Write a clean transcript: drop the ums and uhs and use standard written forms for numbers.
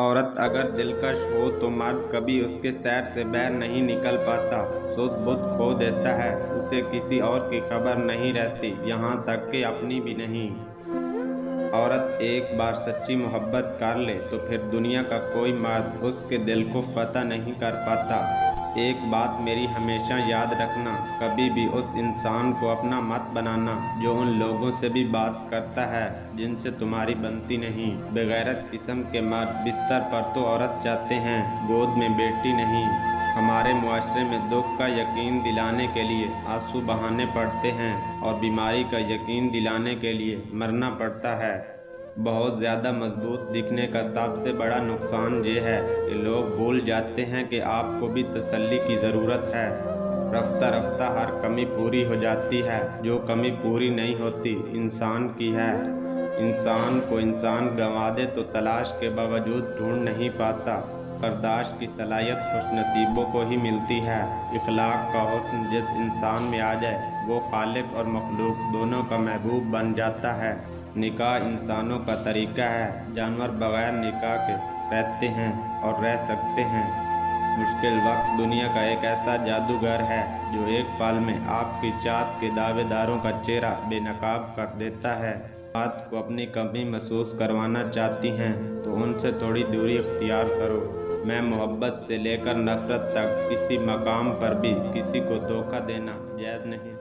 औरत अगर दिलकश हो तो मर्द कभी उसके सैर से बाहर नहीं निकल पाता। सुध बुध खो देता है, उसे किसी और की खबर नहीं रहती, यहाँ तक कि अपनी भी नहीं। औरत एक बार सच्ची मोहब्बत कर ले तो फिर दुनिया का कोई मर्द उसके दिल को फतह नहीं कर पाता। एक बात मेरी हमेशा याद रखना, कभी भी उस इंसान को अपना मत बनाना जो उन लोगों से भी बात करता है जिनसे तुम्हारी बनती नहीं। बेगैरत किस्म के मर्द बिस्तर पर तो औरत चाहते हैं, गोद में बेटी नहीं। हमारे मुआशरे में दुख का यकीन दिलाने के लिए आंसू बहाने पड़ते हैं और बीमारी का यकीन दिलाने के लिए मरना पड़ता है। बहुत ज़्यादा मजबूत दिखने का सबसे बड़ा नुकसान ये है कि लोग भूल जाते हैं कि आपको भी तसल्ली की ज़रूरत है। रफ्ता रफ्ता हर कमी पूरी हो जाती है, जो कमी पूरी नहीं होती इंसान की है। इंसान को इंसान गंवा दे तो तलाश के बावजूद ढूंढ नहीं पाता। बर्दाश्त की सलाहियत खुशनसीबों को ही मिलती है। इखलाक का हुस्न जिस इंसान में आ जाए वो खालिक और मखलूक दोनों का महबूब बन जाता है। निकाह इंसानों का तरीका है, जानवर बगैर निकाह के रहते हैं और रह सकते हैं। मुश्किल वक्त दुनिया का एक ऐसा जादूगर है जो एक पल में आपकी चाहत के दावेदारों का चेहरा बेनकाब कर देता है। बात को अपनी कमी महसूस करवाना चाहती हैं तो उनसे थोड़ी दूरी इख्तियार करो। मैं मोहब्बत से लेकर नफरत तक किसी मकाम पर भी किसी को धोखा देना जायज़ नहीं